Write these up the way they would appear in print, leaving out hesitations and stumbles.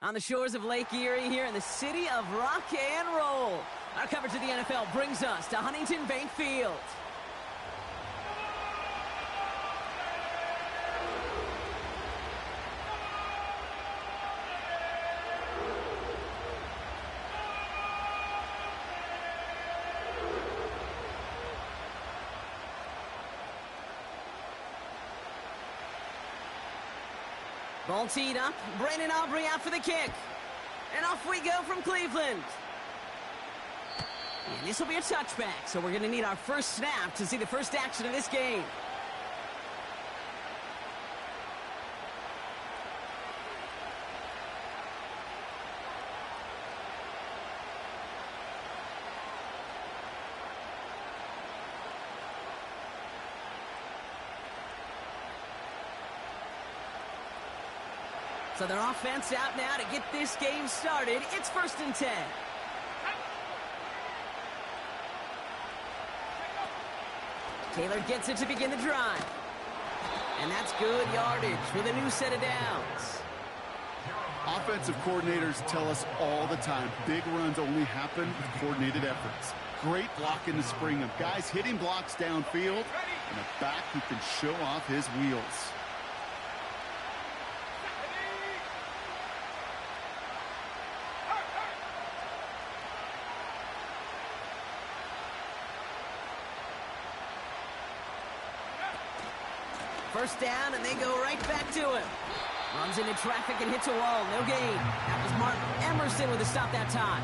on the shores of Lake Erie here in the city of rock and roll. Our coverage of the NFL brings us to Huntington Bank Field. Ball teed up. Brandon Aubrey out for the kick. And off we go from Cleveland. And this will be a touchback, so we're going to need our first snap to see the first action of this game. So their offense out now to get this game started. It's 1st and 10. Taylor gets it to begin the drive. And that's good yardage with a new set of downs. Offensive coordinators tell us all the time, big runs only happen with coordinated efforts. Great block in the spring of guys hitting blocks downfield and a back who can show off his wheels. First down, and they go right back to him. Runs into traffic and hits a wall. No gain. That was Martin Emerson with a stop that time.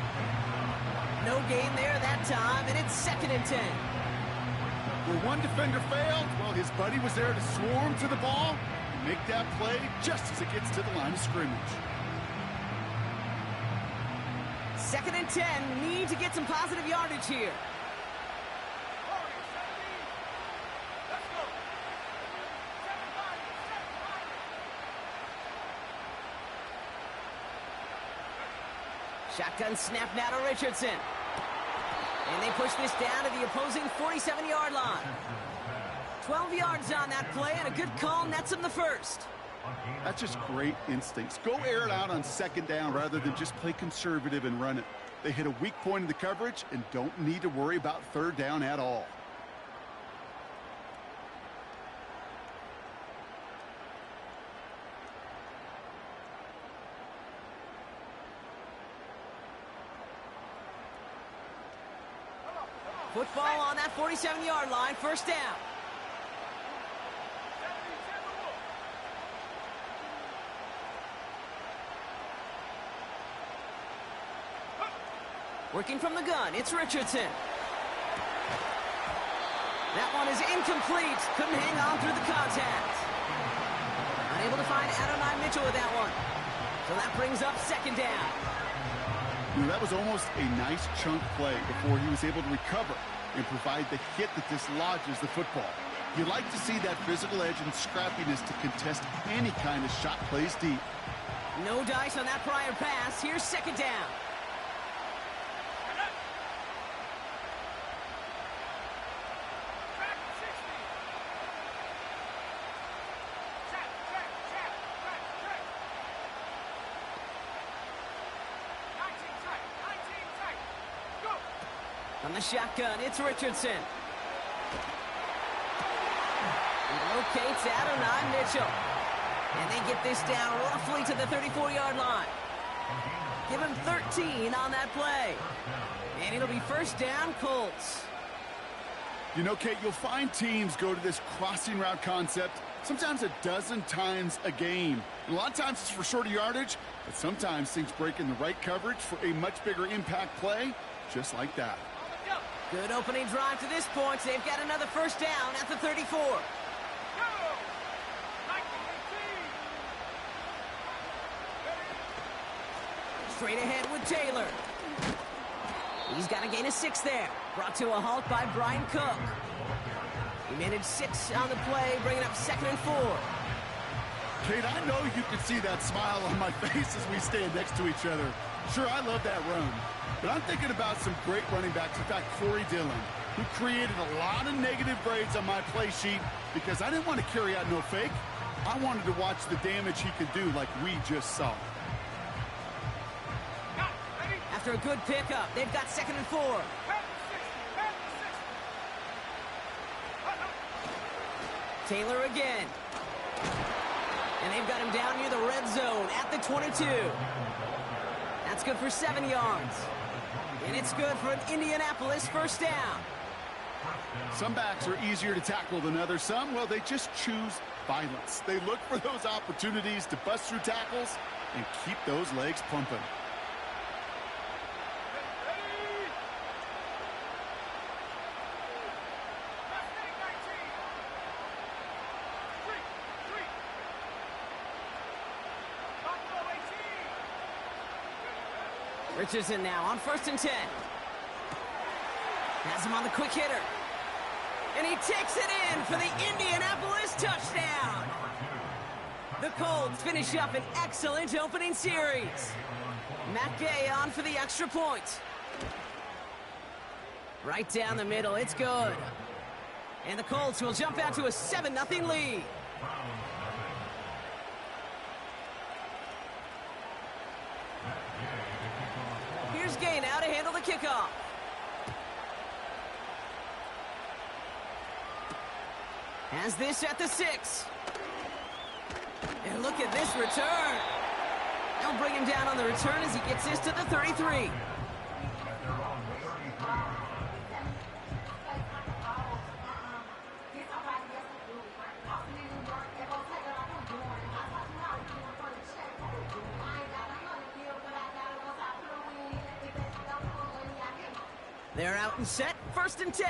No gain there that time, and it's 2nd and 10. Where one defender failed, well, his buddy was there to swarm to the ball and make that play just as it gets to the line of scrimmage. 2nd and 10. Need to get some positive yardage here. Shotgun snap now to Richardson. And they push this down to the opposing 47-yard line. 12 yards on that play, and a good call nets him the first. That's just great instincts. Go air it out on 2nd down rather than just play conservative and run it. They hit a weak point in the coverage and don't need to worry about 3rd down at all. Football on that 47-yard line, 1st down. Working from the gun, it's Richardson. That one is incomplete. Couldn't hang on through the contact. Unable to find Adonai Mitchell with that one. So that brings up 2nd down. That was almost a nice chunk play before he was able to recover and provide the hit that dislodges the football. You like to see that physical edge and scrappiness to contest any kind of shot plays deep. No dice on that prior pass. Here's 2nd down. On the shotgun, it's Richardson. He locates Adonai Mitchell. And they get this down roughly to the 34-yard line. Give him 13 on that play. And it'll be 1st down, Colts. You know, Kate, you'll find teams go to this crossing route concept sometimes a dozen times a game. And a lot of times it's for shorter yardage, but sometimes things break in the right coverage for a much bigger impact play, just like that. Good opening drive to this point. They've got another 1st down at the 34. Straight ahead with Taylor. He's got a gain of 6 there. Brought to a halt by Brian Cook. He managed 6 on the play, bringing up 2nd and 4. Kate, I know you can see that smile on my face as we stand next to each other. Sure, I love that run. But I'm thinking about some great running backs. In fact, Corey Dillon, who created a lot of negative grades on my play sheet because I didn't want to carry out no fake. I wanted to watch the damage he could do like we just saw. after a good pickup. They've got 2nd and 4. Taylor again. And they've got him down near the red zone at the 22. That's good for 7 yards. And it's good for an Indianapolis first down. Some backs are easier to tackle than others. Some, well, they just choose violence. They look for those opportunities to bust through tackles and keep those legs pumping. Richardson now on 1st and 10. Has him on the quick hitter. And he takes it in for the Indianapolis touchdown. The Colts finish up an excellent opening series. Matt Gay on for the extra point. Right down the middle, it's good. And the Colts will jump out to a 7-0 lead. Here's Gay now to handle the kickoff. Has this at the 6. And look at this return. They'll bring him down on the return as he gets this to the 33. They're out and set, 1st and 10.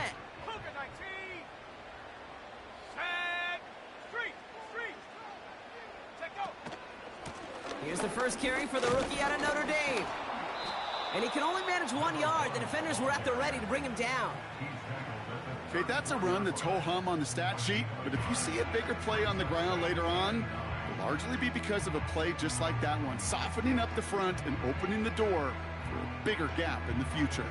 Here's the first carry for the rookie out of Notre Dame. And he can only manage 1 yard. The defenders were at the ready to bring him down. Okay, that's a run that's ho-hum on the stat sheet, but if you see a bigger play on the ground later on, it'll largely be because of a play just like that one, softening up the front and opening the door for a bigger gap in the future.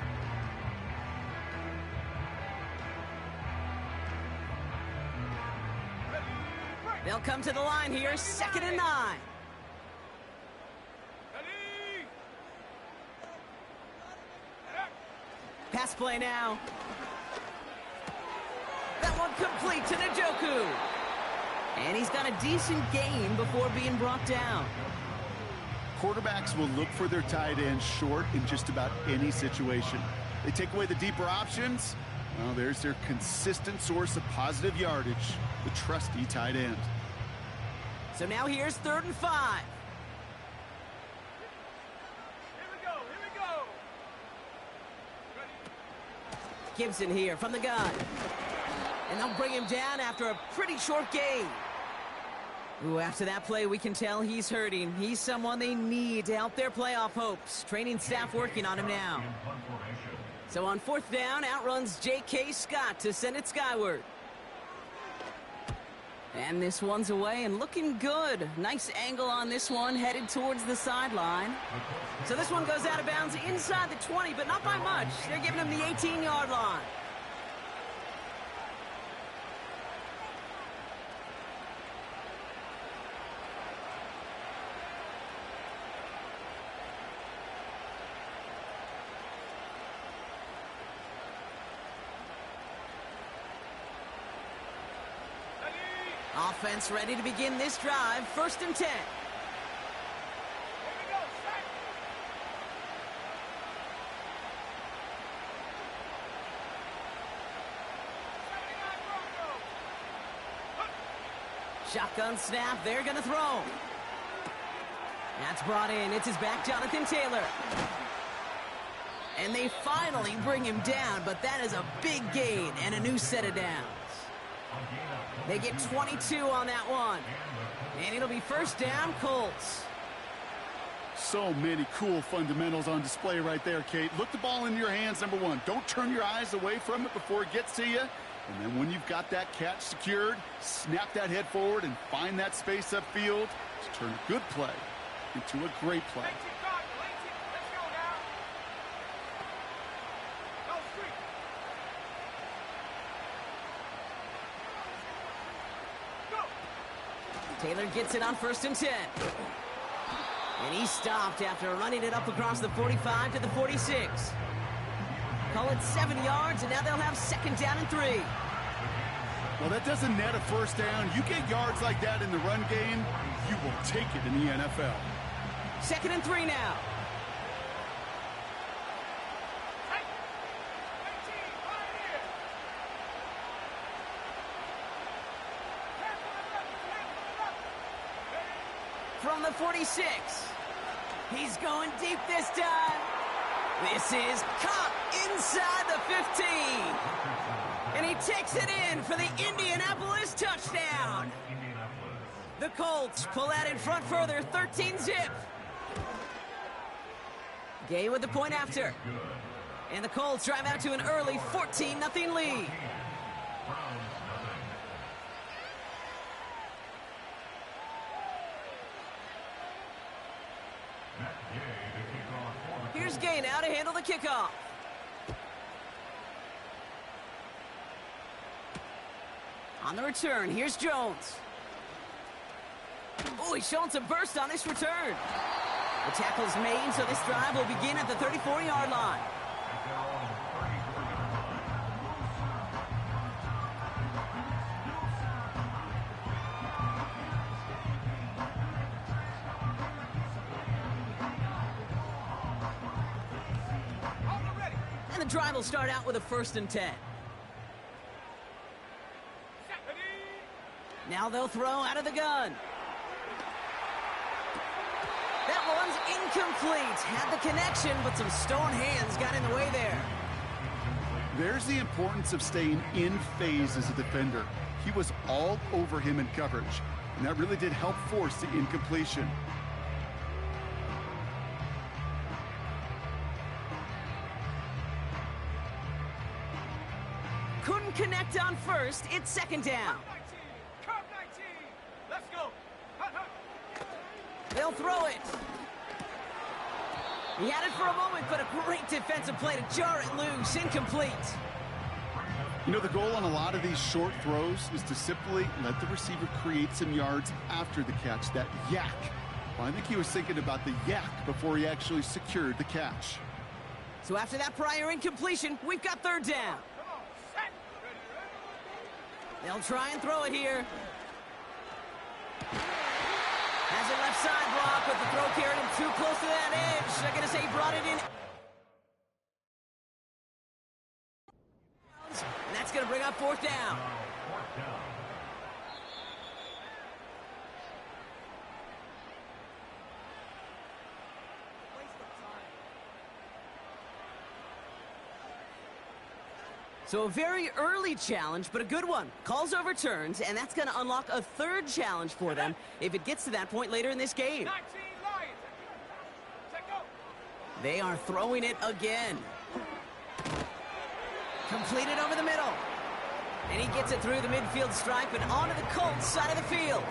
They'll come to the line here, 2nd and 9. Pass play now. That one complete to Njoku. And he's got a decent gain before being brought down. Quarterbacks will look for their tight end short in just about any situation. They take away the deeper options. Well, there's their consistent source of positive yardage, the trusty tight end. So now here's 3rd and 5. Gibson here from the gun. And they'll bring him down after a pretty short gain. Ooh, after that play, we can tell he's hurting. He's someone they need to help their playoff hopes. Training staff working on him now. So on 4th down, outruns J.K. Scott to send it skyward. And this one's away and looking good. Nice angle on this one, headed towards the sideline. So this one goes out of bounds inside the 20, but not by much. They're giving him the 18-yard line. Offense ready to begin this drive. 1st and 10. Shotgun snap. They're going to throw. That's brought in. It's his back, Jonathan Taylor. And they finally bring him down, but that is a big gain and a new set of downs. They get 22 on that one. And it'll be 1st down, Colts. So many cool fundamentals on display right there, Kate. Look the ball into your hands, number one. Don't turn your eyes away from it before it gets to you. And then when you've got that catch secured, snap that head forward and find that space upfield to turn a good play into a great play. Taylor gets it on 1st and 10. And he stopped after running it up across the 45 to the 46. Call it 7 yards, and now they'll have 2nd down and 3. Well, that doesn't net a first down. You get yards like that in the run game, you will take it in the NFL. 2nd and 3 now. From the 46. He's going deep this time. This is caught inside the 15. And he takes it in for the Indianapolis touchdown. The Colts pull out in front further, 13-zip. Gay with the point after. And the Colts drive out to an early 14-0 lead. Here's Gay now to handle the kickoff. On the return, here's Jones. Oh, he's showing some burst on this return. The tackle's made, so this drive will begin at the 34-yard line. And the drive will start out with a 1st and 10. Now they'll throw out of the gun. That one's incomplete. Had the connection, but some stone hands got in the way there. There's the importance of staying in phase as a defender. He was all over him in coverage, and that really did help force the incompletion. Couldn't connect on 1st. It's 2nd down. Let's go. They'll throw it. He had it for a moment, but a great defensive play to jar it loose. Incomplete. You know, the goal on a lot of these short throws is to simply let the receiver create some yards after the catch, that yak. Well, I think he was thinking about the yak before he actually secured the catch. So after that prior incompletion, we've got 3rd down. They'll try and throw it here. Has a left side block, but the throw carried him too close to that edge. They're going to say he brought it in. And that's going to bring up 4th down. So a very early challenge, but a good one. Calls overturns, and that's going to unlock a 3rd challenge for them if it gets to that point later in this game. They are throwing it again. Completed over the middle. And he gets it through the midfield stripe and onto the Colts side of the field.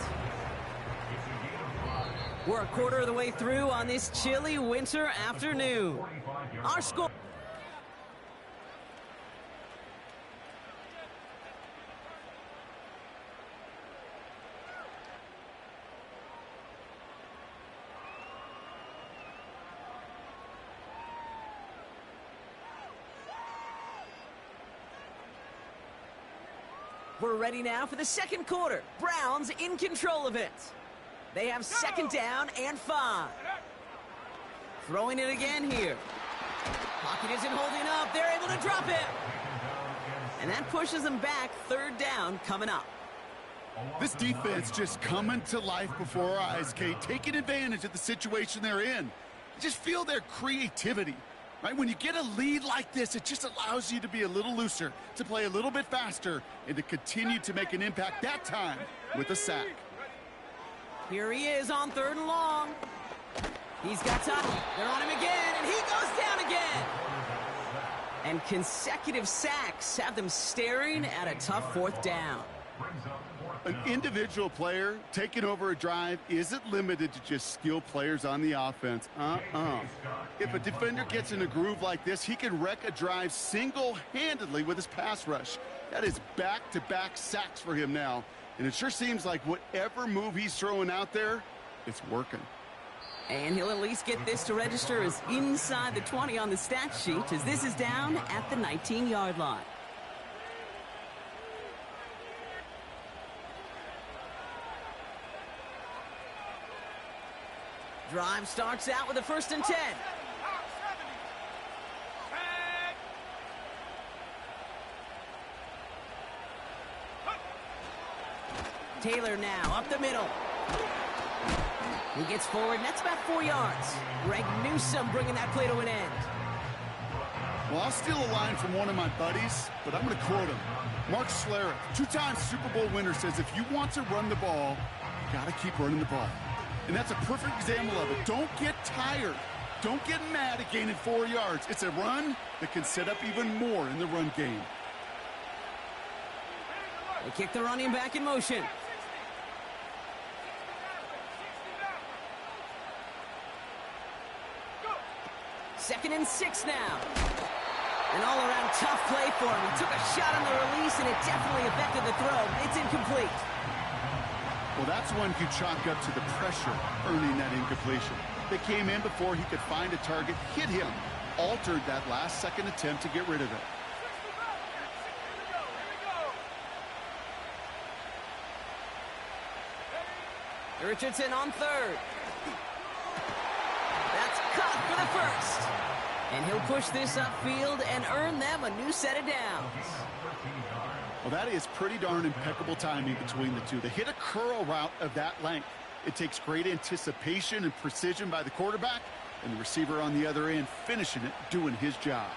We're a quarter of the way through on this chilly winter afternoon. Our score... We're ready now for the 2nd quarter. Browns in control of it. They have 2nd down and 5. Throwing it again here. Pocket isn't holding up. They're able to drop it. And that pushes them back. 3rd down coming up. This defense just coming to life before our eyes, Kate, taking advantage of the situation they're in. You just feel their creativity. Right, when you get a lead like this, it just allows you to be a little looser, to play a little bit faster, and to continue to make an impact that time with a sack. Here he is on 3rd and long. He's got time. They're on him again, and he goes down again. And consecutive sacks have them staring at a tough 4th down. An individual player taking over a drive isn't limited to just skilled players on the offense. If a defender gets in a groove like this, he can wreck a drive single-handedly with his pass rush. That is back-to-back sacks for him now. And it sure seems like whatever move he's throwing out there, it's working. And he'll at least get this to register as inside the 20 on the stat sheet, as this is down at the 19-yard line. Drive starts out with a 1st and 10. Taylor now up the middle. He gets forward, and that's about 4 yards. Greg Newsome bringing that play to an end. Well, I'll steal a line from one of my buddies, but I'm going to quote him. Mark Schlereth, 2-time Super Bowl winner, says if you want to run the ball, you got to keep running the ball. And that's a perfect example of it. Don't get tired. Don't get mad at gaining 4 yards. It's a run that can set up even more in the run game. They kick the running back in motion. Second and 6 now. An all-around tough play for him. He took a shot on the release, and it definitely affected the throw. It's incomplete. Well, that's one you chalk up to the pressure earning that incompletion. They came in before he could find a target, hit him, altered that last-second attempt to get rid of it. Richardson on 3rd. That's caught for the 1st. And he'll push this upfield and earn them a new set of downs. Well, that is pretty darn impeccable timing between the two. They hit a curl route of that length. It takes great anticipation and precision by the quarterback, and the receiver on the other end finishing it, doing his job.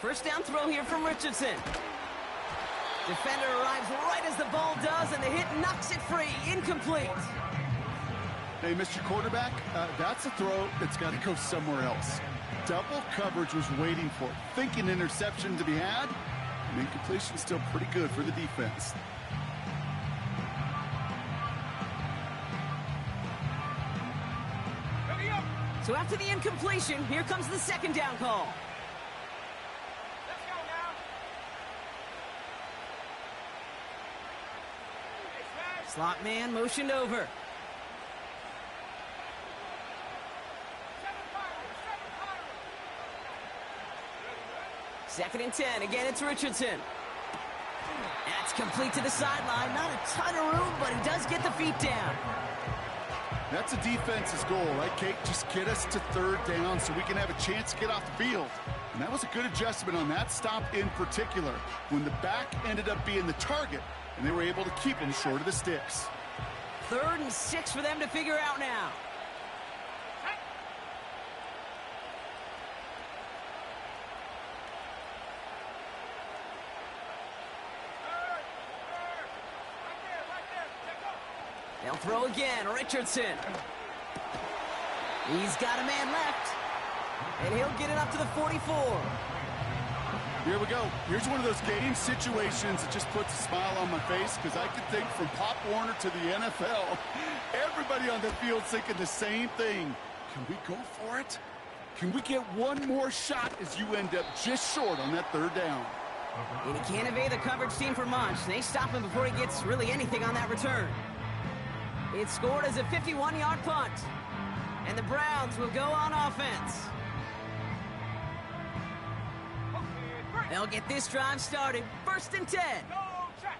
First down throw here from Richardson. Defender arrives right as the ball does, and the hit knocks it free. Incomplete. Hey, Mr. Quarterback, that's a throw that's got to go somewhere else. Double coverage was waiting for it, thinking interception to be had, and incompletion still pretty good for the defense. So after the incompletion, here comes the 2nd down call. Slot man motioned over. Second and 10. Again, it's Richardson. That's complete to the sideline. Not a ton of room, but he does get the feet down. That's a defense's goal, right, Kate? Just get us to 3rd down so we can have a chance to get off the field. And that was a good adjustment on that stop in particular, when the back ended up being the target, and they were able to keep him short of the sticks. 3rd and 6 for them to figure out now. They'll throw again. Richardson. He's got a man left. And he'll get it up to the 44. Here we go. Here's one of those game situations that just puts a smile on my face, because I can think from Pop Warner to the NFL, everybody on the field thinking the same thing. Can we go for it? Can we get one more shot as you end up just short on that 3rd down? And he can't evade the coverage team for much. They stop him before he gets really anything on that return. It's scored as a 51-yard punt. And the Browns will go on offense. They'll get this drive started. 1st and 10. Go check.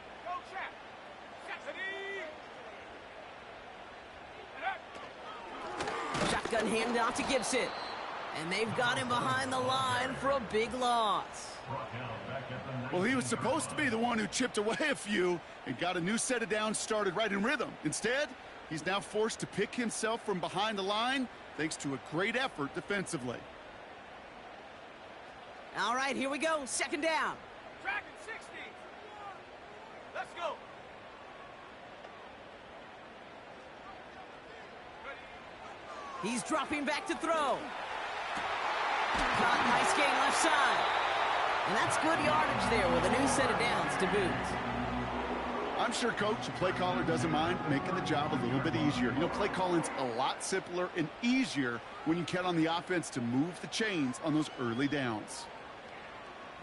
Shotgun handoff to Gibson. And they've got him behind the line for a big loss. Well, he was supposed to be the one who chipped away a few and got a new set of downs started right in rhythm. Instead, he's now forced to pick himself from behind the line thanks to a great effort defensively. All right, here we go. 2nd down. Dragon 60. Let's go. He's dropping back to throw. Caught, nice gain left side. And that's good yardage there with a new set of downs to boot. I'm sure Coach, the play caller, doesn't mind making the job a little bit easier. You know, play calling's a lot simpler and easier when you count on the offense to move the chains on those early downs.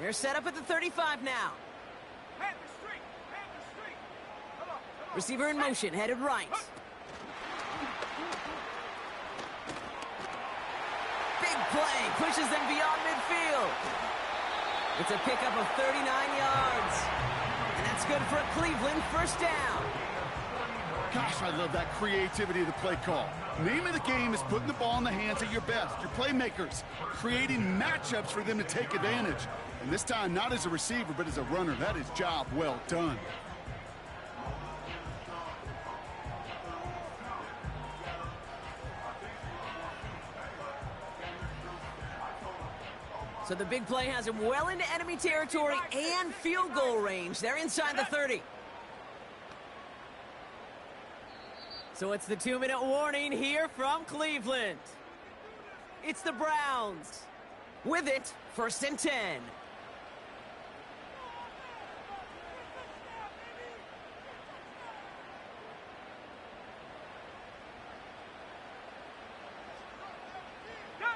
They're set up at the 35 now. Hand the street. Hand the street. Come on. Come on. Receiver in motion, headed right. Big play, pushes them beyond midfield. It's a pickup of 39 yards. And that's good for a Cleveland first down. Gosh, I love that creativity of the play call. Name of the game is putting the ball in the hands of your best, your playmakers, creating matchups for them to take advantage. And this time, not as a receiver, but as a runner. That is job well done. So the big play has him well into enemy territory and field goal range. They're inside the 30. So it's the 2-minute warning here from Cleveland. It's the Browns. With it, 1st and 10. Go!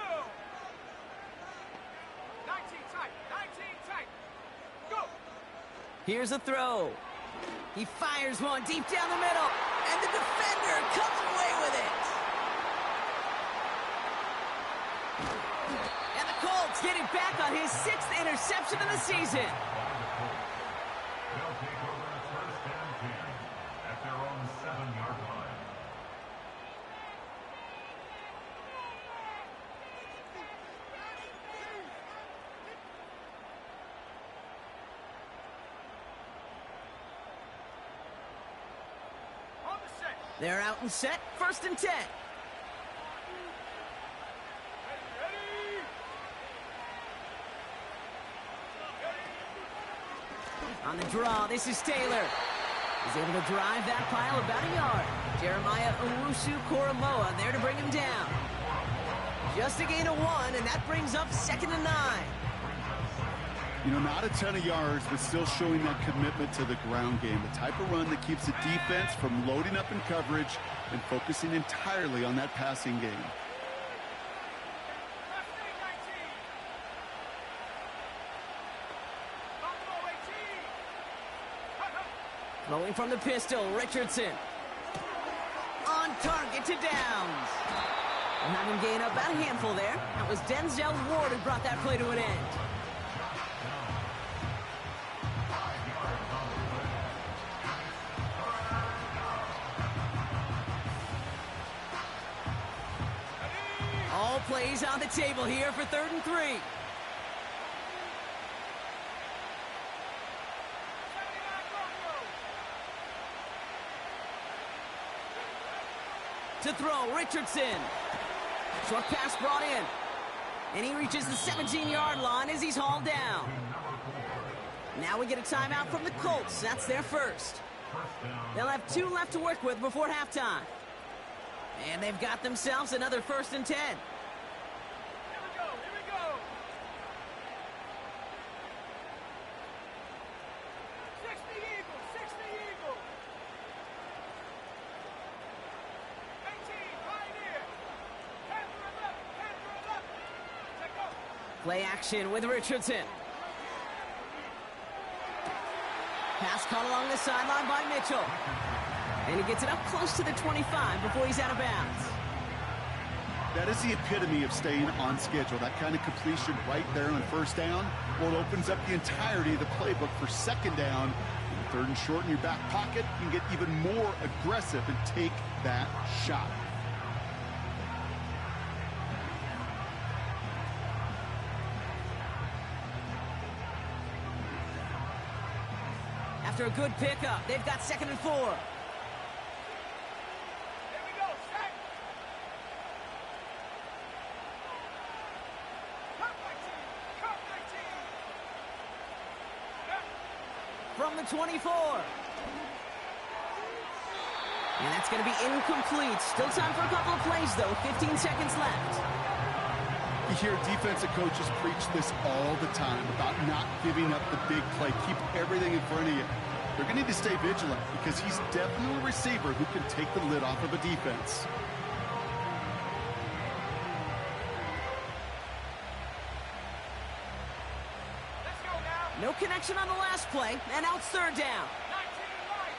19 tight. 19 tight. Go! Here's a throw. He fires one deep down the middle, and the defender comes away with it. And the Colts get it back on his 6th interception of the season. They'll take over at 1st and 10 at their own 7-yard line. On the set. They're out and set, 1st and 10. Ready. On the draw, this is Taylor. He's able to drive that pile about a yard. Jeremiah Owusu-Koramoah there to bring him down. Just a gain of 1, and that brings up 2nd and 9. You know, not a ton of yards, but still showing that commitment to the ground game. The type of run that keeps the defense from loading up in coverage and focusing entirely on that passing game. Left knee, 19. Buffalo 18. Throwing from the pistol, Richardson. On target to Downs. And having gained up about a handful there. That was Denzel Ward who brought that play to an end. All plays on the table here for 3rd and 3. To throw, Richardson. Short pass brought in. And he reaches the 17-yard line as he's hauled down. Now we get a timeout from the Colts. That's their first. They'll have 2 left to work with before halftime. And they've got themselves another 1st and 10. Here we go. Here we go. 60 Eagles. 60 Eagles. 18. Pioneer. 10 for 11. 10 for 11. Take off. Play action with Richardson. Pass caught along the sideline by Mitchell. And he gets it up close to the 25 before he's out of bounds. That is the epitome of staying on schedule. That kind of completion right there on 1st down. Well, it opens up the entirety of the playbook for 2nd down. And 3rd and short in your back pocket, you can get even more aggressive and take that shot. After a good pickup, they've got 2nd and 4. Here we go. Set. Cut 19. Cut 19. From the 24. And that's going to be incomplete. Still time for a couple of plays, though. 15 seconds left. You hear defensive coaches preach this all the time about not giving up the big play. Keep everything in front of you. They're going to need to stay vigilant because he's definitely a receiver who can take the lid off of a defense. Let's go, No connection on the last play, and now it's third down. 19 right.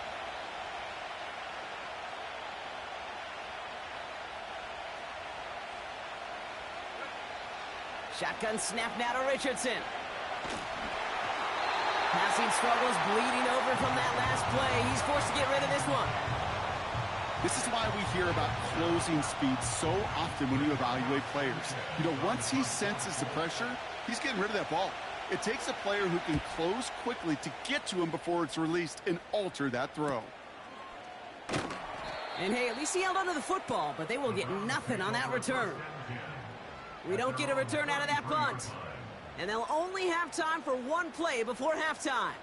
Shotgun snap now to Richardson. Passing struggles, bleeding over from that last play. He's forced to get rid of this one. This is why we hear about closing speed so often when you evaluate players. You know, once he senses the pressure, he's getting rid of that ball. It takes a player who can close quickly to get to him before it's released and alter that throw. And hey, at least he held onto the football, but they will get nothing on that return. We don't get a return out of that punt. And they'll only have time for one play before halftime.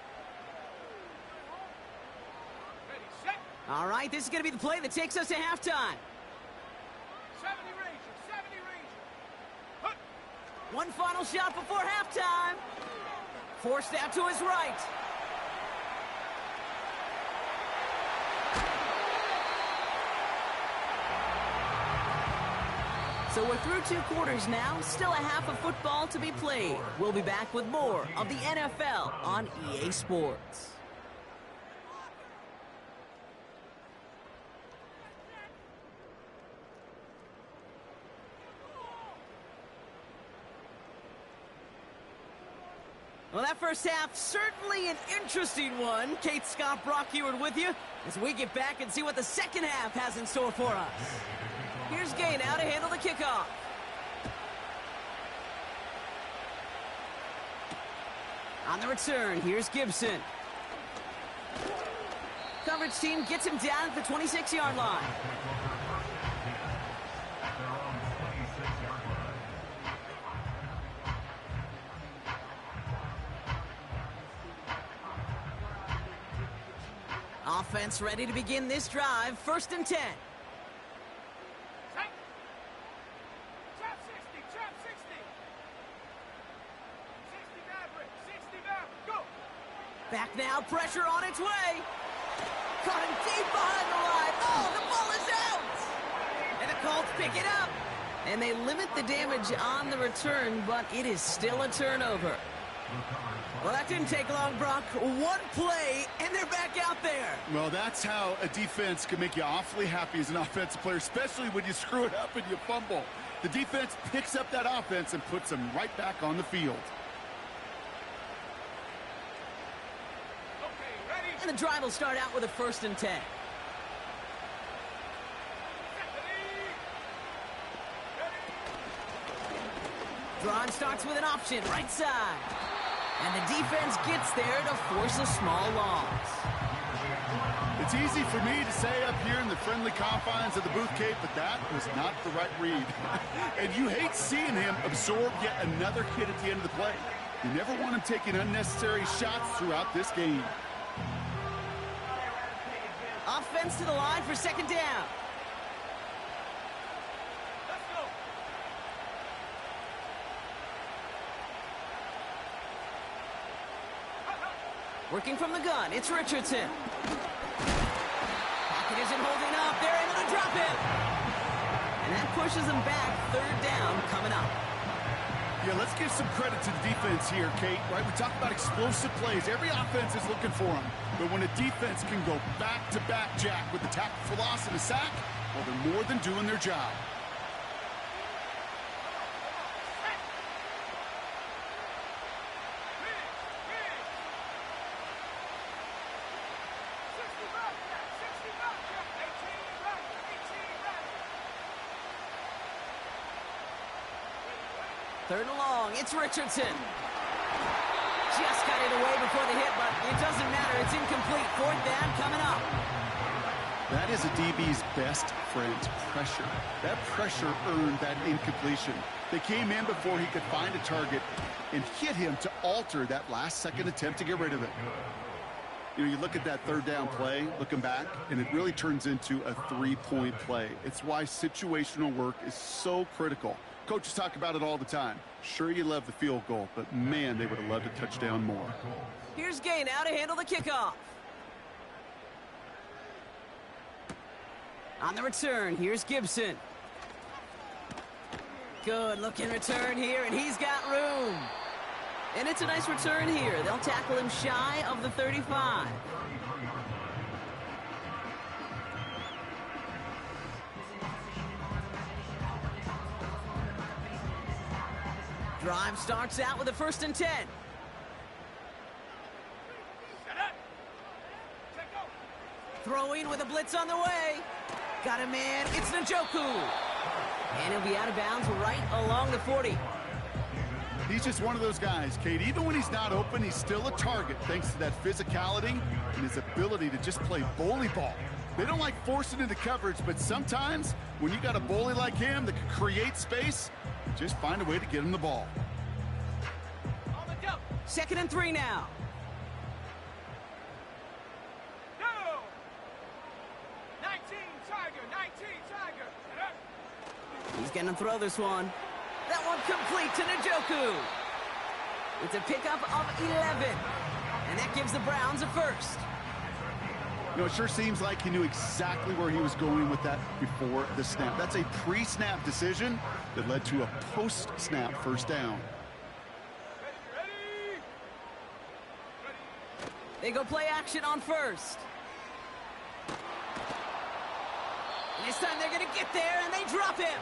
Ready, set. All right, this is going to be the play that takes us to halftime. 70 Ranger, 70 Ranger. Hut. One final shot before halftime. Forced out to his right. So we're through 2 quarters now, still a half of football to be played. We'll be back with more of the NFL on EA Sports. Well, that first half, certainly an interesting one. Kate Scott, Brock Heward with you as we get back and see what the second half has in store for us. Here's Gay now to handle the kickoff. On the return, here's Gibson. Coverage team gets him down at the 26-yard line. Offense ready to begin this drive. 1st and 10. Set. Trap 60, trap 60. 60 Maverick, 60 Maverick, go. Back now, pressure on its way. Caught him deep behind the line. Oh, the ball is out. And the Colts pick it up. And they limit the damage on the return, but it is still a turnover. Well, that didn't take long, Brock. One play, and they're back out there. Well, that's how a defense can make you awfully happy as an offensive player, especially when you screw it up and you fumble. The defense picks up that offense and puts them right back on the field. Okay, ready. And the drive will start out with a 1st and 10. Drive starts with an option, right side. And the defense gets there to force a small loss. It's easy for me to say up here in the friendly confines of the booth, Kate, but that was not the right read. And you hate seeing him absorb yet another hit at the end of the play. You never want him taking unnecessary shots throughout this game. Offense to the line for 2nd down. Let's go. Working from the gun, it's Richardson. Pocket isn't holding up. They're able to drop him. And that pushes him back. 3rd down coming up. Yeah, let's give some credit to the defense here, Kate. Right, we talk about explosive plays. Every offense is looking for them. But when a defense can go back-to-back, Jack, with the tackle for loss and a sack, well, they're more than doing their job. Third and long, it's Richardson. Just got it away before the hit, but it doesn't matter. It's incomplete. 4th down coming up. That is a DB's best friend, pressure. That pressure earned that incompletion. They came in before he could find a target and hit him to alter that last-second attempt to get rid of it. You know, you look at that 3rd down play, looking back, and it really turns into a 3-point play. It's why situational work is so critical. Coaches talk about it all the time. Sure, you love the field goal, but man, they would have loved a touchdown more. Here's Gay now to handle the kickoff. On the return, here's Gibson. Good looking return here, and he's got room. And it's a nice return here. They'll tackle him shy of the 35. Drive starts out with a 1st and 10. Set up. Check go. Throwing with a blitz on the way. Got a man. It's Njoku. And he'll be out of bounds right along the 40. He's just one of those guys, Kate. Even when he's not open, he's still a target thanks to that physicality and his ability to just play bully ball. They don't like forcing into coverage, but sometimes when you got a bully like him that can create space, just find a way to get him the ball. On the jump. 2nd and 3 now. Go. 19 Tiger. 19 Tiger. Set up. He's going to throw this one. That one complete to Njoku. It's a pickup of 11. And that gives the Browns a 1st. You know, it sure seems like he knew exactly where he was going with that before the snap. That's a pre-snap decision that led to a post-snap 1st down. Ready. Ready. They go play action on 1st. And this time they're going to get there, and they drop him.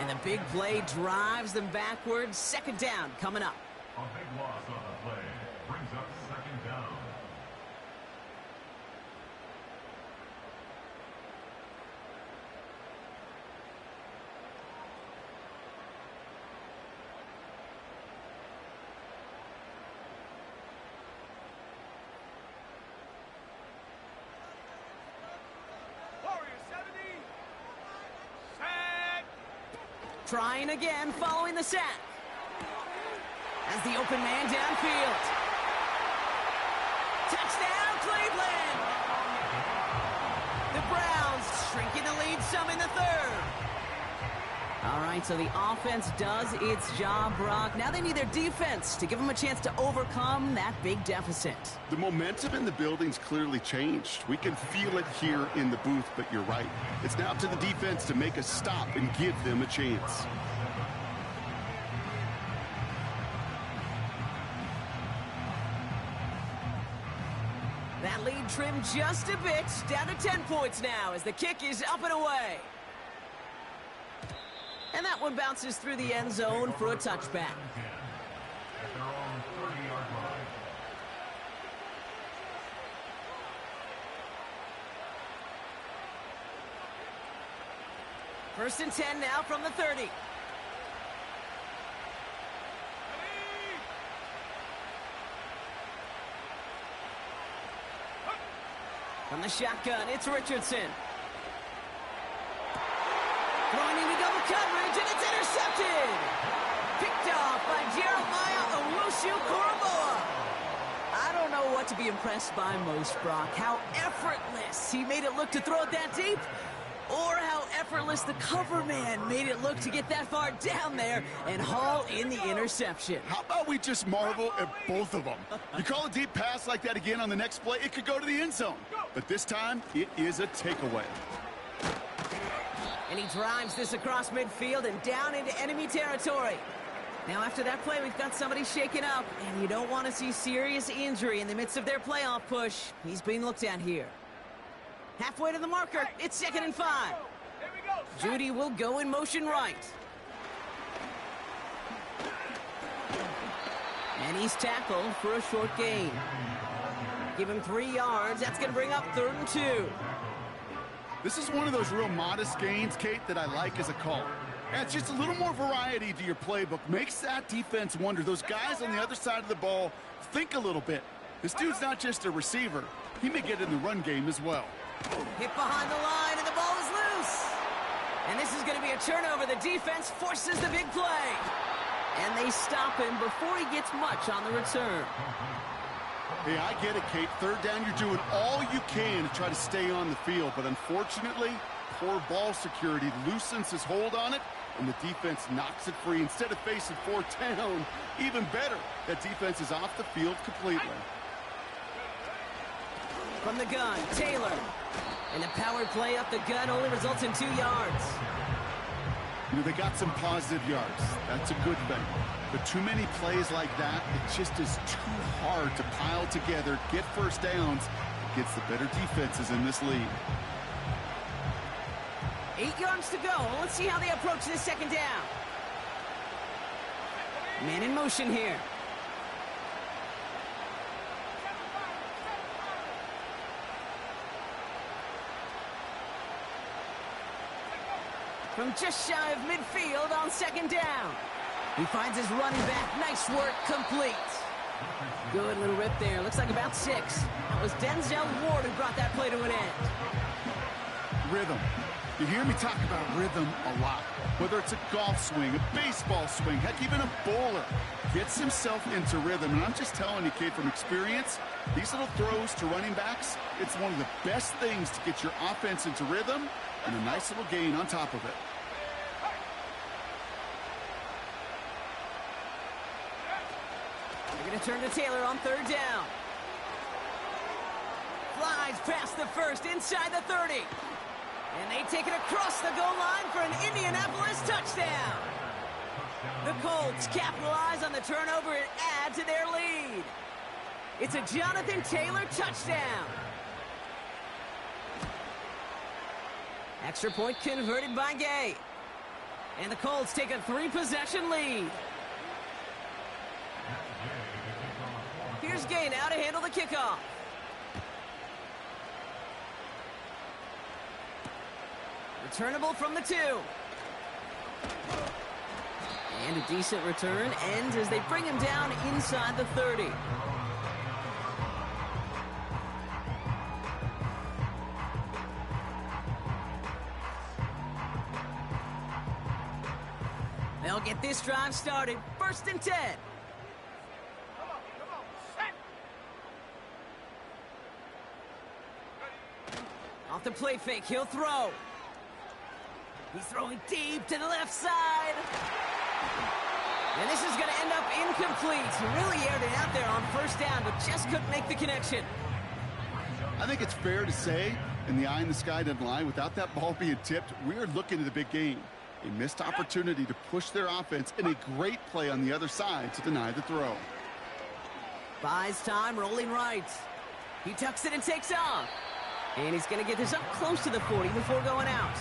And the big play drives them backwards. 2nd down coming up. A big loss on the play brings up 2nd down. Warriors 70. Set. Trying again following the sack. As the open man downfield. Touchdown, Cleveland! The Browns shrinking the lead some in the 3rd. All right, so the offense does its job, Brock. Now they need their defense to give them a chance to overcome that big deficit. The momentum in the building's clearly changed. We can feel it here in the booth, but you're right. It's now up to the defense to make a stop and give them a chance. That lead trimmed just a bit, down to 10 points now as the kick is up and away. And that one bounces through the end zone for a touchback. At their own 30-yard line. First and 10 now from the 30. Ready. From the shotgun, it's Richardson. Throwing into double coverage, and it's intercepted! Picked off by Jeremiah Owusu-Koramoah. I don't know what to be impressed by most, Brock. How effortless he made it look to throw it that deep, or how effortless the cover man made it look to get that far down there and haul in the interception. How about we just marvel at both of them? You call a deep pass like that again on the next play, it could go to the end zone. But this time, it is a takeaway. And he drives this across midfield and down into enemy territory. Now, after that play, we've got somebody shaken up, and you don't want to see serious injury in the midst of their playoff push. He's being looked at here. Halfway to the marker, it's 2nd and 5. Here we go. Set. Judy will go in motion right. And he's tackled for a short gain. Give him 3 yards. That's going to bring up 3rd and 2. This is one of those real modest gains, Kate, that I like as a call. Adds just a little more variety to your playbook. Makes that defense wonder. Those guys on the other side of the ball think a little bit. This dude's not just a receiver. He may get in the run game as well. Hit behind the line, and the ball is loose. And this is going to be a turnover. The defense forces the big play. And they stop him before he gets much on the return. Hey, I get it, Kate. 3rd down, you're doing all you can to try to stay on the field. But unfortunately, poor ball security loosens his hold on it, and the defense knocks it free. Instead of facing 4th down, even better, that defense is off the field completely. From the gun, Taylor. And the power play up the gut only results in 2 yards. You know, they got some positive yards. That's a good thing. But too many plays like that, it just is too hard to pile together, get first downs, against the better defenses in this league. 8 yards to go. Let's see how they approach this second down. Man in motion here. From just shy of midfield on second down. He finds his running back. Nice work, complete. Good little rip there. Looks like about 6. That was Denzel Ward who brought that play to an end. Rhythm. You hear me talk about rhythm a lot. Whether it's a golf swing, a baseball swing, heck, even a bowler gets himself into rhythm. And I'm just telling you, kid, from experience, these little throws to running backs, it's one of the best things to get your offense into rhythm and a nice little gain on top of it. They're going to turn to Taylor on third down. Flies past the first, inside the 30. And they take it across the goal line for an Indianapolis touchdown. The Colts capitalize on the turnover and add to their lead. It's a Jonathan Taylor touchdown. Extra point converted by Gay. And the Colts take a 3-possession lead. Here's Gay now to handle the kickoff. Returnable from the 2. And a decent return ends as they bring him down inside the 30. They'll get this drive started. 1st and 10. Come on, set. Off the play fake, he'll throw. He's throwing deep to the left side. And this is going to end up incomplete. He really aired it out there on 1st down, but just couldn't make the connection. I think it's fair to say, and the eye in the sky doesn't lie, without that ball being tipped, we're looking at a big game. A missed opportunity to push their offense and a great play on the other side to deny the throw. Buys time, rolling right. He tucks it and takes off. And he's going to get this up close to the 40 before going out.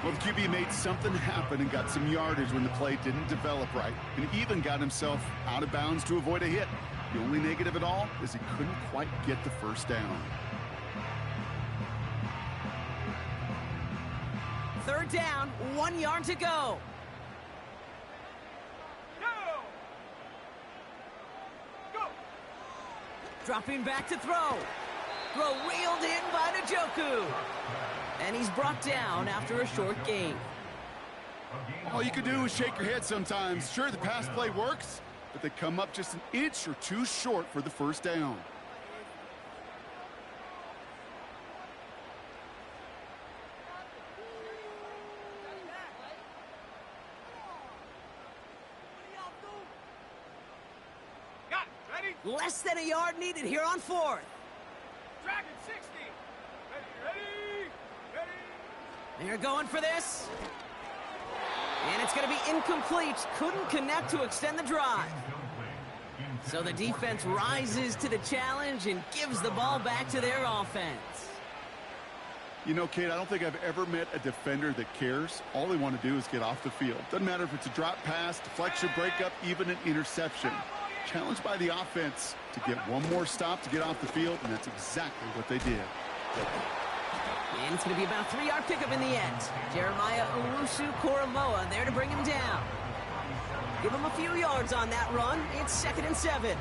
Well, the QB made something happen and got some yardage when the play didn't develop right, and even got himself out of bounds to avoid a hit. The only negative at all is he couldn't quite get the first down. 3rd down, 1 yard to go. Go. Dropping back to throw. Throw reeled in by Njoku. And he's brought down after a short gain. All you can do is shake your head sometimes. Sure, the pass play works, but they come up just an inch or 2 short for the first down. Got it. Ready? Less than a yard needed here on 4th. Dragon 60. Ready. They're going for this. And it's going to be incomplete. Couldn't connect to extend the drive. So the defense rises to the challenge and gives the ball back to their offense. You know, Kate, I don't think I've ever met a defender that cares. All they want to do is get off the field. Doesn't matter if it's a drop pass, deflection, breakup, even an interception. Challenged by the offense to get one more stop to get off the field, and that's exactly what they did. And it's going to be about a 3-yard pickup in the end. Jeremiah Owusu-Koramoah there to bring him down. Give him a few yards on that run. It's 2nd and 7.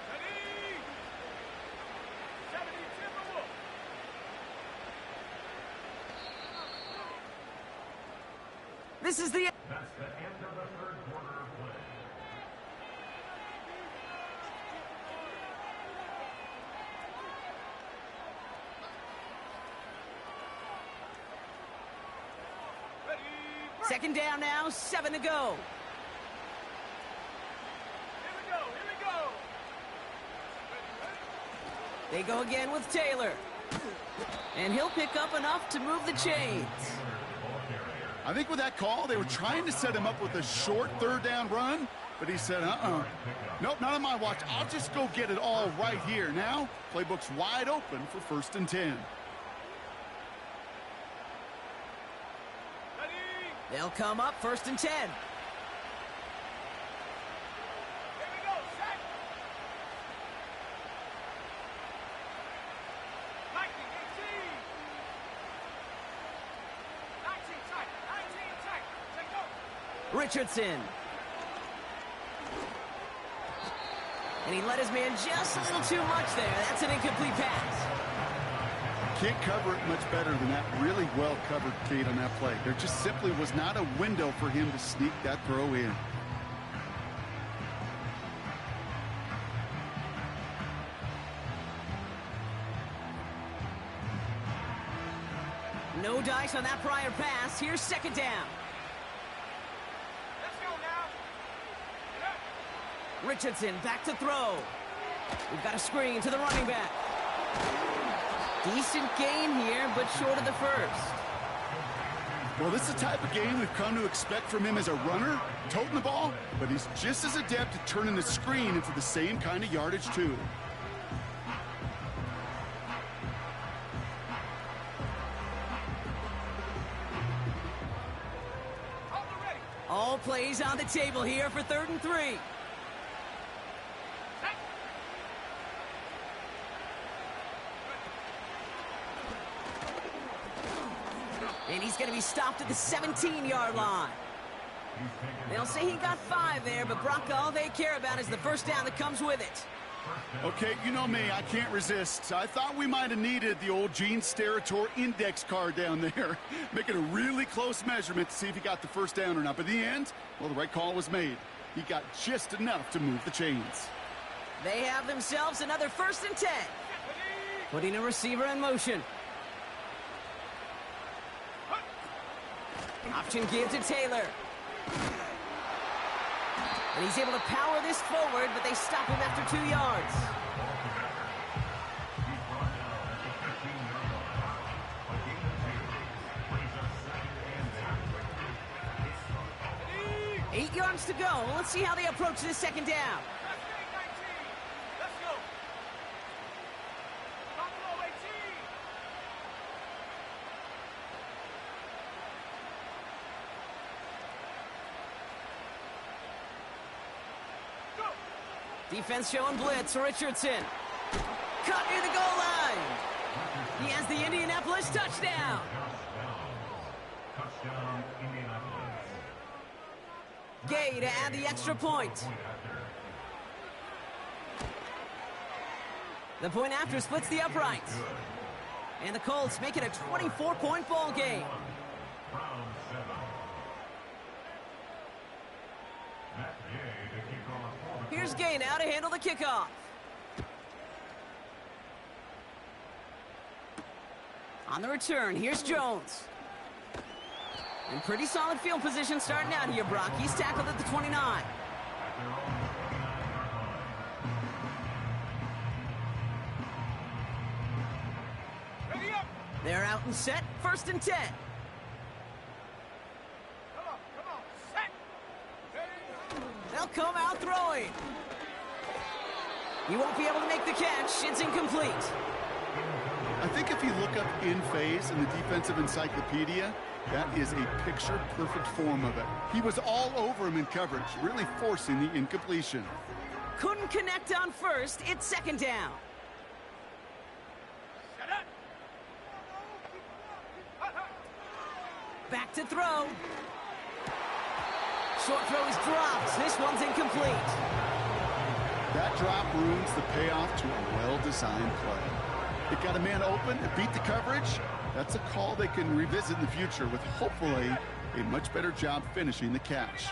Ready. 70 Timberwolves. This is the... That's the end of the 3rd quarter of play. Second down now, 7 to go. Here we go. Here we go. They go again with Taylor. And he'll pick up enough to move the chains. I think with that call, they were trying to set him up with a short third down run, but he said, nope, not on my watch. I'll just go get it all right here. Now, playbook's wide open for 1st and 10. Ready. They'll come up 1st and 10. Here we go. Set. 19, 18. 19 tight. 19 tight. Take go. Richardson. And he let his man just a little too much there. That's an incomplete pass. Can't cover it much better than that. Really well covered, Kate, on that play. There just simply was not a window for him to sneak that throw in. No dice on that prior pass. Here's 2nd down. Let's go now. Yeah. Richardson back to throw. We've got a screen to the running back. Decent gain here, but short of the first. Well, this is the type of game we've come to expect from him as a runner, toting the ball, but he's just as adept at turning the screen into the same kind of yardage, too. All plays on the table here for 3rd and 3. And he's going to be stopped at the 17-yard line. They'll say he got 5 there, but Brock, all they care about is the first down that comes with it. Okay, you know me, I can't resist. I thought we might have needed the old Gene Steratore index card down there, making a really close measurement to see if he got the first down or not. But in the end, well, the right call was made. He got just enough to move the chains. They have themselves another 1st and 10. Putting a receiver in motion. Option give to Taylor. And he's able to power this forward, but they stop him after 2 yards. Ready. 8 yards to go. Let's see how they approach this 2nd down. Let's get 19. Let's go. Buffalo 18. Go. Defense showing blitz. Richardson. Caught near the goal line. He has the Indianapolis touchdown. Touchdown, Indianapolis. Gay to add the extra point. The point after splits the uprights. And the Colts make it a 24-point ball game. Round 7. Matt Gay to kick off for the Here's Gay now to handle the kickoff. On the return, here's Jones. In pretty solid field position starting out here, Brock. He's tackled at the 29. at their own 29-yard line. Ready up. They're out and set, 1st and 10. Come on. Set. Ready. They'll come out throwing. He won't be able to make the catch. It's incomplete. I think if you look up in phase in the defensive encyclopedia, that is a picture-perfect form of it. He was all over him in coverage, really forcing the incompletion. Couldn't connect on first. It's 2nd down. Set up. Back to throw. Short throw is dropped. This one's incomplete. That drop ruins the payoff to a well-designed play. It got a man open, it beat the coverage. That's a call they can revisit in the future with hopefully a much better job finishing the catch.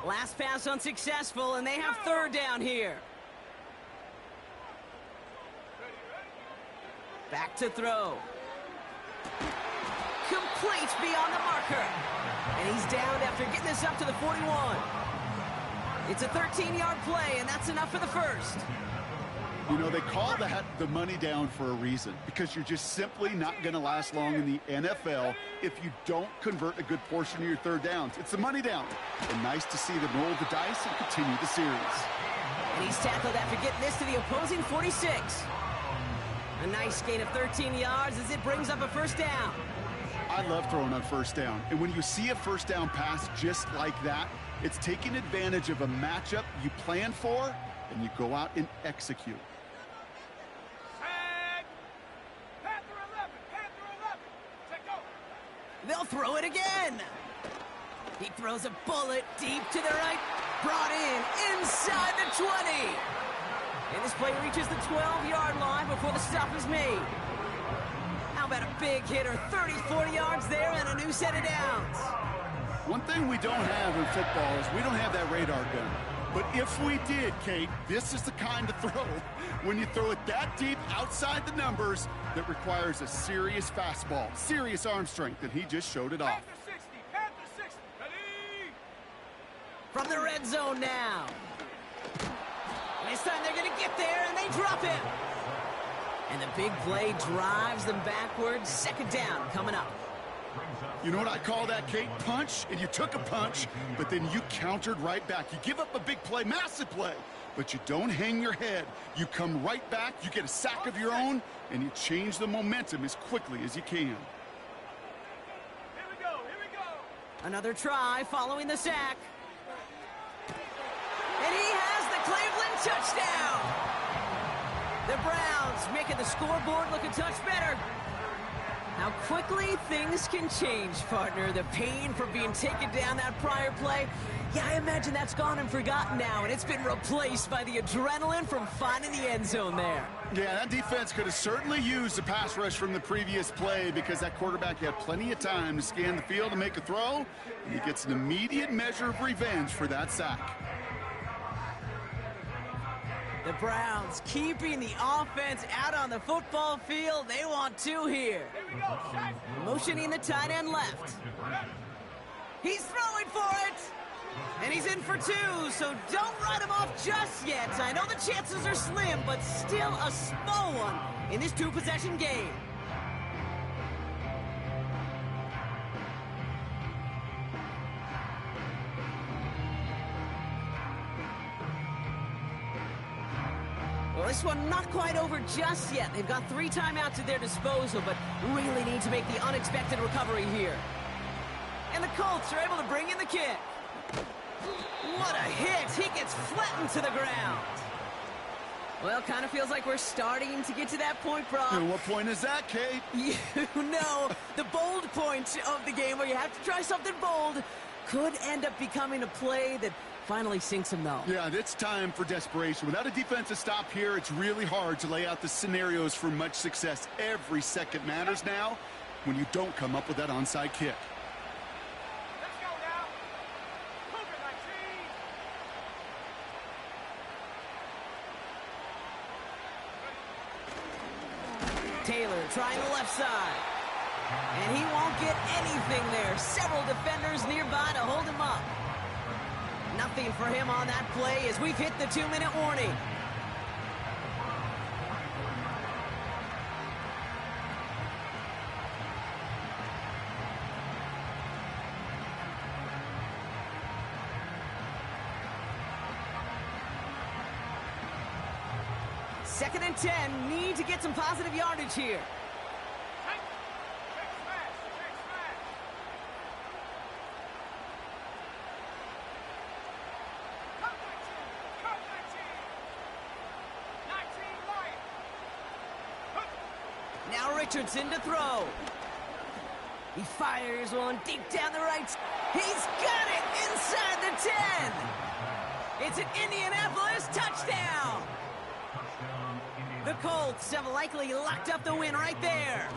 Last pass unsuccessful, and they have 3rd down here. Back to throw. complete beyond the marker. And he's down after getting this up to the 41. It's a 13-yard play, and that's enough for the first. You know, they call that the money down for a reason, because you're just simply not going to last long in the NFL if you don't convert a good portion of your third downs. It's the money down. And nice to see them roll the dice and continue the series. And he's tackled after getting this to the opposing 46. A nice gain of 13 yards as it brings up a first down. I love throwing on first down. And when you see a first down pass just like that, it's taking advantage of a matchup you plan for, and you go out and execute. Tag. Panther 11. Panther 11. Take over. They'll throw it again. He throws a bullet deep to the right. Brought in inside the 20. And this play reaches the 12-yard line before the stop is made. How about a big hitter, 34 yards there and a new set of downs. One thing we don't have in football is we don't have that radar gun. But if we did, Kate, this is the kind of throw, when you throw it that deep outside the numbers, that requires a serious fastball, serious arm strength, and he just showed it off. Panther 60. Panther 60. Ready. From the red zone now. And this time they're going to get there, and they drop him. And the big play drives them backwards. Second down coming up. You know what I call that, Kate? Punch, and you took a punch, but then you countered right back. You give up a big play, massive play, but you don't hang your head. You come right back, you get a sack of your own, and you change the momentum as quickly as you can. Here we go. Here we go. Another try following the sack. And he has the Cleveland touchdown. The Browns making the scoreboard look a touch better. How quickly things can change, partner. The pain for being taken down that prior play, yeah, I imagine that's gone and forgotten now, and it's been replaced by the adrenaline from finding the end zone there. Yeah, that defense could have certainly used the pass rush from the previous play, because that quarterback had plenty of time to scan the field and make a throw, and he gets an immediate measure of revenge for that sack. The Browns keeping the offense out on the football field. They want two here. Here we go. Shaq. Motioning the tight end left. He's throwing for it. And he's in for two, so don't write him off just yet. I know the chances are slim, but still a small one in this two-possession game. Well, this one not quite over just yet. They've got 3 timeouts at their disposal, but really need to make the unexpected recovery here. And the Colts are able to bring in the kick. What a hit! He gets flattened to the ground. Well, kind of feels like we're starting to get to that point, Brock. And what point is that, Kate? You know, the bold point of the game where you have to try something bold could end up becoming a play that finally sinks him, though. Yeah, it's time for desperation. Without a defensive stop here, it's really hard to lay out the scenarios for much success. Every second matters now when you don't come up with that onside kick. Let's go now. Cougar 19. Taylor trying the left side. And he won't get anything there. Several defenders nearby to hold him up. Nothing for him on that play as we've hit the 2-minute warning. Second and 10, need to get some positive yardage here. Check smash. Check smash. Cut 19. Cut 19. 19 Lions. Now Richardson to throw. He fires one deep down the right. He's got it inside the 10. It's an Indianapolis touchdown. The Colts have likely locked up the win right there.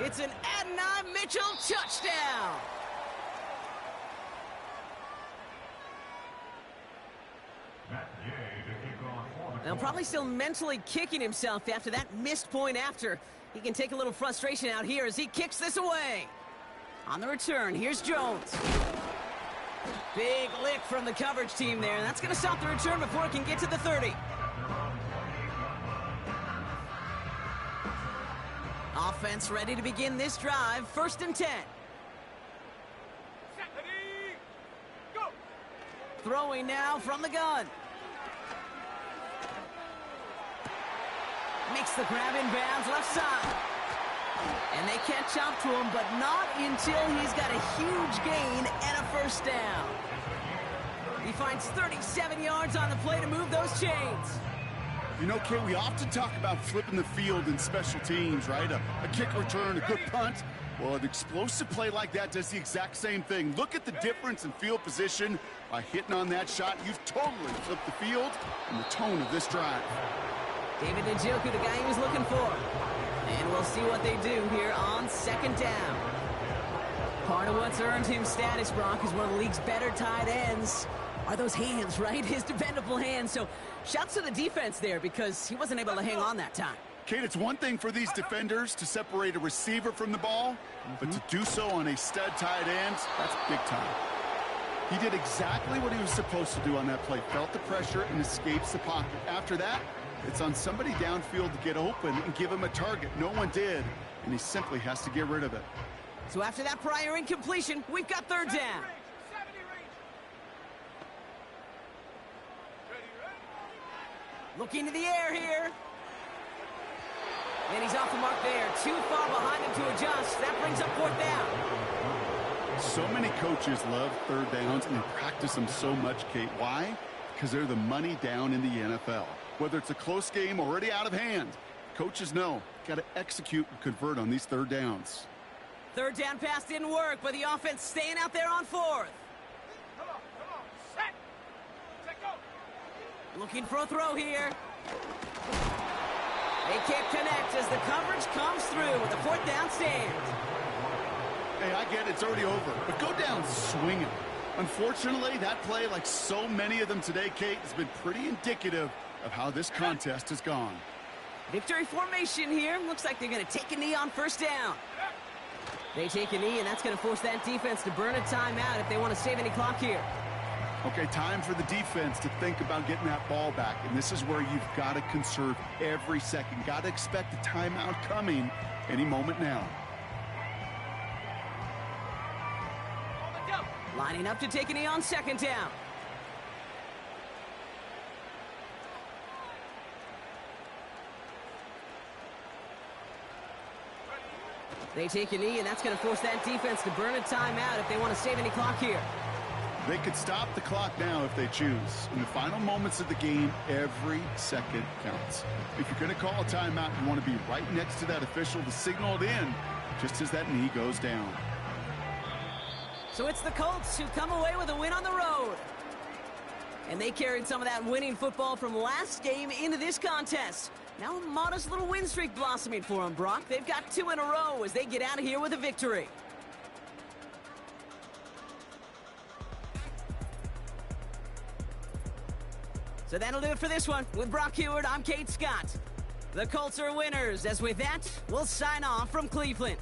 It's an Adonai Mitchell touchdown. Now probably still mentally kicking himself after that missed point after. He can take a little frustration out here as he kicks this away. On the return, here's Jones. Big lick from the coverage team there, and that's going to stop the return before it can get to the 30. Offense ready to begin this drive. 1st and 10. Ready, go. Throwing now from the gun. Makes the grab in bounds left side. And they catch up to him, but not until he's got a huge gain and a 1st down. He finds 37 yards on the play to move those chains. You know, Kate, we often talk about flipping the field in special teams, right? A kick return, a good punt. Well, an explosive play like that does the exact same thing. Look at the difference in field position. By hitting on that shot, you've totally flipped the field and the tone of this drive. David Njoku, the guy he was looking for. And we'll see what they do here on 2nd down. Part of what's earned him status, Brock, is one of the league's better tight ends. Are those hands, right? His dependable hands. So shouts to the defense there because he wasn't able to hang on that time. Kate, it's one thing for these defenders to separate a receiver from the ball, but to do so on a stud tight end, that's big time. He did exactly what he was supposed to do on that play. Felt the pressure and escapes the pocket. After that, it's on somebody downfield to get open and give him a target. No one did, and he simply has to get rid of it. So after that prior incompletion, we've got 3rd down. 70 range. Looking to the air here. And he's off the mark there. Too far behind him to adjust. That brings up 4th down. So many coaches love 3rd downs and they practice them so much, Kate. Why? Because they're the money down in the NFL. Whether it's a close game already out of hand, coaches know, got to execute and convert on these 3rd downs. 3rd down pass didn't work, but the offense staying out there on 4th. Come on. Set. Set, go. Looking for a throw here. They can't connect as the coverage comes through with a 4th down stand. Hey, I get it's already over, but go down swinging. Unfortunately, that play, like so many of them today, Kate, has been pretty indicative of how this contest has gone. Victory formation here. Looks like they're going to take a knee on 1st down. They take a knee, and that's going to force that defense to burn a timeout if they want to save any clock here. Okay, time for the defense to think about getting that ball back, and this is where you've got to conserve every second. Got to expect a timeout coming any moment now. Lining up to take a knee on 2nd down. They take a knee, and that's going to force that defense to burn a timeout if they want to save any clock here. They could stop the clock now if they choose. In the final moments of the game, every second counts. If you're going to call a timeout, you want to be right next to that official to signal it in just as that knee goes down. So it's the Colts who come away with a win on the road. And they carried some of that winning football from last game into this contest. Now a modest little win streak blossoming for them, Brock. They've got 2 in a row as they get out of here with a victory. So that'll do it for this one. With Brock Huard, I'm Kate Scott. The Colts are winners, as with that, we'll sign off from Cleveland.